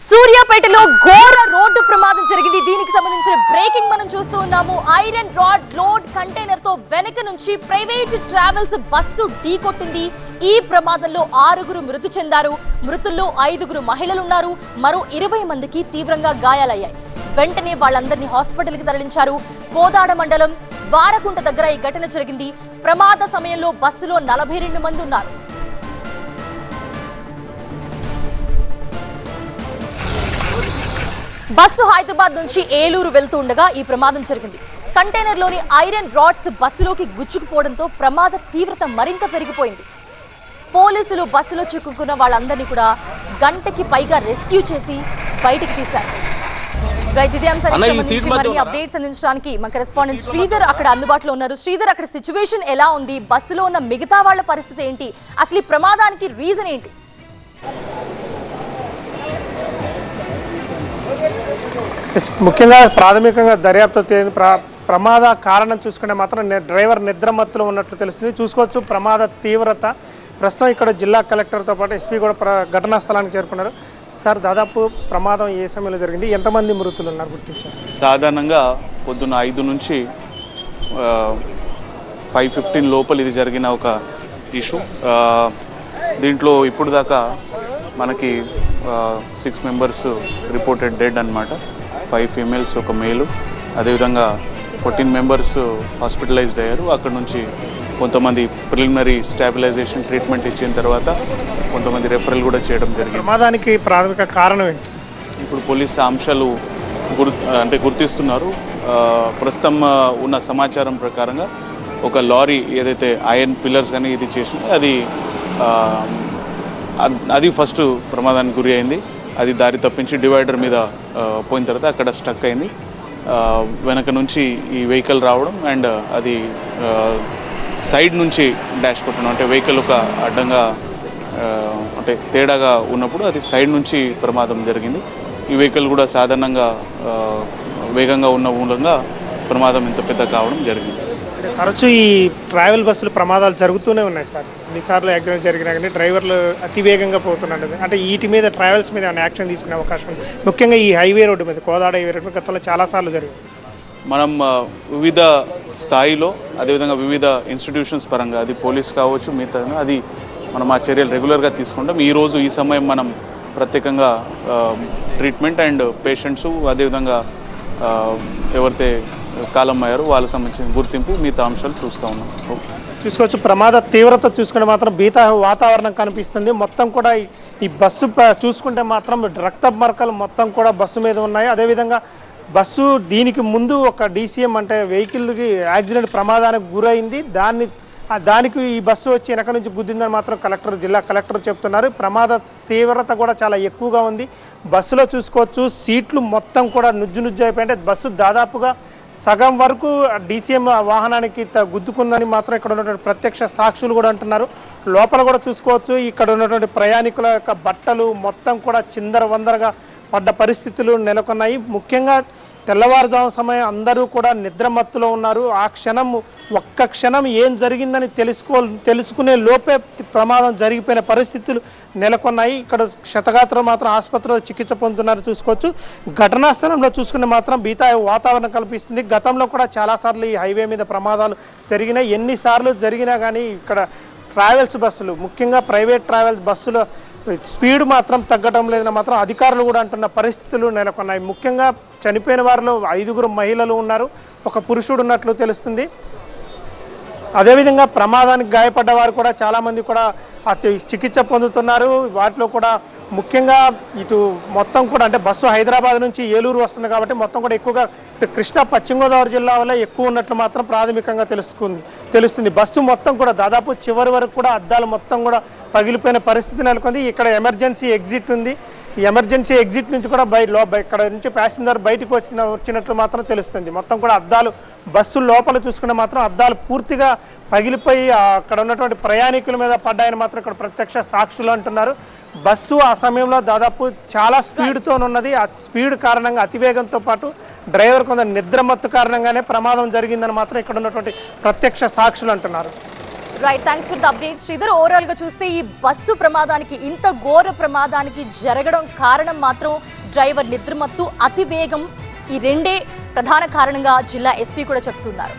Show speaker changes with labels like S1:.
S1: సూర్యాపేటలో ఘోర రోడ్డు ప్రమాదం జరిగింది. దీనికి సంబంధించిన బ్రేకింగ్ మనం చూస్తూ ఉన్నాము. ఐరన్ రాడ్ లోడ్ కంటైనర్ తో వెనక నుంచి ప్రైవేట్ ట్రావెల్స్ బస్సు ఢీకొట్టింది. ఈ ప్రమాదంలో 6గురు మృతి చెందారు. మృతుల్లో 5గురు మహిళలు ఉన్నారు. మరో 20 మందికి తీవ్రంగా గాయాలయ్యాయి. వెంటనే వాళ్ళందరినీ హాస్పిటల్కి తరలించారు. కోదాడ మండలం వారకుంట దగ్గర ఈ ఘటన జరిగింది. ప్రమాద సమయంలో బస్సులో 42 మంది ఉన్నారు. బస్సు హైదరాబాద్ నుంచి ఏలూరు వెళ్తూ ఉండగా ఈ ప్రమాదం జరిగింది. కంటైనర్లోని ఐరన్ రాడ్స్ బస్సులోకి గుచ్చుకుపోవడంతో ప్రమాద తీవ్రత మరింత పెరిగిపోయింది. పోలీసులు బస్సులో చిక్కుకున్న వాళ్ళందరినీ కూడా గంటకి పైగా రెస్క్యూ చేసి బయటికి తీశారు. ఇదే అంశానికి సంబంధించి మరిన్ని అప్డేట్స్ అందించడానికి మా కరెస్పాండెంట్ శ్రీధర్ అక్కడ అందుబాటులో ఉన్నారు. శ్రీధర్, అక్కడ సిచ్యువేషన్ ఎలా ఉంది? బస్సులో ఉన్న మిగతా వాళ్ళ పరిస్థితి ఏంటి? అసలు ఈ ప్రమాదానికి రీజన్ ఏంటి?
S2: ముఖ్యంగా ప్రాథమికంగా దర్యాప్తు ప్రమాద కారణం చూసుకుంటే మాత్రం డ్రైవర్ నిద్రమత్తులో ఉన్నట్లు తెలుస్తుంది. చూసుకోవచ్చు ప్రమాద తీవ్రత. ప్రస్తుతం ఇక్కడ జిల్లా కలెక్టర్తో పాటు ఎస్పీ కూడా ఘటనా స్థలానికి చేరుకున్నారు. సార్, దాదాపు ప్రమాదం ఏ సమయంలో జరిగింది? ఎంతమంది మృతులు ఉన్నారు గుర్తించారు?
S3: సాధారణంగా పొద్దున్న 5 నుంచి 5:15 లోపల ఇది జరిగిన ఒక ఇష్యూ. దీంట్లో ఇప్పుడు దాకా మనకి 6 మెంబర్స్ రిపోర్టెడ్ డెడ్ అనమాట. 5 ఫీమేల్స్, ఒక మేలు. అదేవిధంగా 14 మెంబర్స్ హాస్పిటలైజ్డ్ అయ్యారు. అక్కడ నుంచి కొంతమంది ప్రిలిమినరీ స్టాబిలైజేషన్ ట్రీట్మెంట్ ఇచ్చిన తర్వాత కొంతమంది రెఫరల్ కూడా చేయడం జరిగింది.
S2: ప్రమాదానికి ప్రాథమిక కారణం ఏంటి?
S3: ఇప్పుడు పోలీస్ అంశాలు గుర్తిస్తున్నారు. ప్రస్తుతం ఉన్న సమాచారం ప్రకారంగా ఒక లారీ ఏదైతే ఐరన్ పిల్లర్స్ కానీ ఇది చేసిందో అది ఫస్ట్ ప్రమాదానికి గురి అయింది. అది దారి తప్పించి డివైడర్ మీద పోయిన తర్వాత అక్కడ స్టక్ అయింది. వెనక నుంచి ఈ వెహికల్ రావడం అండ్ అది సైడ్ నుంచి డాష్ కొట్టడం, అంటే వెహికల్ ఒక అడ్డంగా అంటే తేడాగా ఉన్నప్పుడు అది సైడ్ నుంచి ప్రమాదం జరిగింది. ఈ వెహికల్ కూడా సాధారణంగా వేగంగా ఉన్న మూలంగా ప్రమాదం ఇంత పెద్ద కావడం జరిగింది.
S2: తరచూ ఈ ట్రావెల్ బస్సులు ప్రమాదాలు జరుగుతూనే ఉన్నాయి సార్. ఎన్నిసార్లు యాక్సిడెంట్ జరిగినా కానీ డ్రైవర్లు అతి వేగంగా పోతున్నారు. అంటే వీటి మీద ట్రావెల్స్ మీద ఏమైనా యాక్షన్ తీసుకునే అవకాశం ఉంది? ముఖ్యంగా ఈ హైవే రోడ్డు మీద, కోదాడ హైవే రోడ్డు మీద గతంలో చాలాసార్లు జరిగింది.
S3: మనం వివిధ స్థాయిలో, అదేవిధంగా వివిధ ఇన్స్టిట్యూషన్స్ పరంగా, అది పోలీస్ కావచ్చు, మిగతా అది మనం ఆ చర్యలు రెగ్యులర్గా తీసుకుంటాం. ఈరోజు ఈ సమయం మనం ప్రత్యేకంగా ట్రీట్మెంట్ అండ్ పేషెంట్స్, అదేవిధంగా ఎవరైతే కాలం అయ్యారో వాళ్ళకి సంబంధించిన గుర్తింపు, మిగతా అంశాలు చూస్తూ ఉన్నాం.
S2: చూసుకోవచ్చు ప్రమాద తీవ్రత చూసుకుంటే మాత్రం భీత వాతావరణం కనిపిస్తుంది. మొత్తం కూడా ఈ బస్సు చూసుకుంటే మాత్రం రక్త మరకలు మొత్తం కూడా బస్సు మీద ఉన్నాయి. అదేవిధంగా బస్సు దీనికి ముందు ఒక DCM అంటే వెహికల్కి యాక్సిడెంట్ ప్రమాదానికి గురైంది. దానికి ఈ బస్సు వచ్చి వెనక నుంచి గుద్దిందని మాత్రం జిల్లా కలెక్టర్ చెప్తున్నారు. ప్రమాద తీవ్రత కూడా చాలా ఎక్కువగా ఉంది. బస్సులో చూసుకోవచ్చు సీట్లు మొత్తం కూడా నుజ్జు అయిపోయింటే బస్సు దాదాపుగా సగం వరకు DCM వాహనానికి గుద్దుకుందని మాత్రం ఇక్కడ ఉన్నటువంటి ప్రత్యక్ష సాక్షులు కూడా అంటున్నారు. లోపల కూడా చూసుకోవచ్చు ఇక్కడ ఉన్నటువంటి ప్రయాణికుల యొక్క బట్టలు మొత్తం కూడా చిందరవందరగా పడ్డ పరిస్థితులు నెలకొన్నాయి. ముఖ్యంగా తెల్లవారుజాము సమయం అందరూ కూడా నిద్రమత్తులో ఉన్నారు. ఆ క్షణం ఒక్క క్షణం ఏం జరిగిందని తెలుసుకునే లోపే ప్రమాదం జరిగిపోయిన పరిస్థితులు నెలకొన్నాయి. ఇక్కడ క్షతగాత్రులు మాత్రం ఆసుపత్రిలో చికిత్స పొందుతున్నారు. చూసుకోవచ్చు ఘటనా స్థలంలో చూసుకునే మాత్రం భీత వాతావరణం కల్పిస్తుంది. గతంలో కూడా చాలాసార్లు ఈ హైవే మీద ప్రమాదాలు జరిగినాయి. ఎన్నిసార్లు జరిగినా కానీ ఇక్కడ ట్రావెల్స్ బస్సులు, ముఖ్యంగా ప్రైవేట్ ట్రావెల్స్ బస్సులు స్పీడ్ మాత్రం తగ్గడం లేదని మాత్రం అధికారులు కూడా అంటున్న పరిస్థితులు నెలకొన్నాయి. ముఖ్యంగా చనిపోయిన వారిలో 5గురు మహిళలు ఉన్నారు, ఒక పురుషుడు ఉన్నట్లు తెలుస్తుంది. అదేవిధంగా ప్రమాదానికి గాయపడ్డ వారు కూడా చాలామంది కూడా చికిత్స పొందుతున్నారు. వాటిలో కూడా ముఖ్యంగా ఇటు మొత్తం కూడా అంటే బస్సు హైదరాబాద్ నుంచి ఏలూరు వస్తుంది కాబట్టి మొత్తం కూడా ఎక్కువగా కృష్ణా పశ్చిమ గోదావరి జిల్లా వల్ల ఎక్కువ ఉన్నట్లు మాత్రం ప్రాథమికంగా తెలుస్తుంది. బస్సు మొత్తం కూడా దాదాపు చివరి వరకు కూడా అద్దాలు మొత్తం కూడా పగిలిపోయిన పరిస్థితి నెలకొంది. ఇక్కడ ఎమర్జెన్సీ ఎగ్జిట్ ఉంది. ఈ ఎమర్జెన్సీ ఎగ్జిట్ నుంచి కూడా ఇక్కడ నుంచి ప్యాసింజర్ బయటకు వచ్చినట్లు మాత్రం తెలుస్తుంది. మొత్తం కూడా అద్దాలు బస్సు లోపల చూసుకుంటే మాత్రం అద్దాలు పూర్తిగా పగిలిపోయి అక్కడ ఉన్నటువంటి ప్రయాణికుల మీద పడ్డాయని మాత్రం ఇక్కడ ప్రత్యక్ష సాక్షులు అంటున్నారు. బస్సు ఆ సమయంలో దాదాపు చాలా స్పీడ్తో ఉన్నది. ఆ స్పీడ్ కారణంగా అతివేగంతో పాటు డ్రైవర్ కొంత నిద్రమత్తు కారణంగానే ప్రమాదం జరిగిందని మాత్రం ఇక్కడ ఉన్నటువంటి ప్రత్యక్ష సాక్షులు అంటున్నారు.
S1: Right, thanks for the update Sridhar. Overall గా చూస్తే ఈ బస్సు ప్రమాదానికి, ఇంత ఘోర ప్రమాదానికి జరగడం కారణం మాత్రం డ్రైవర్ నిద్రమత్తు, అతి వేగం, ఈ రెండే ప్రధాన కారణంగా జిల్లా ఎస్పీ కూడా చెప్తున్నారు.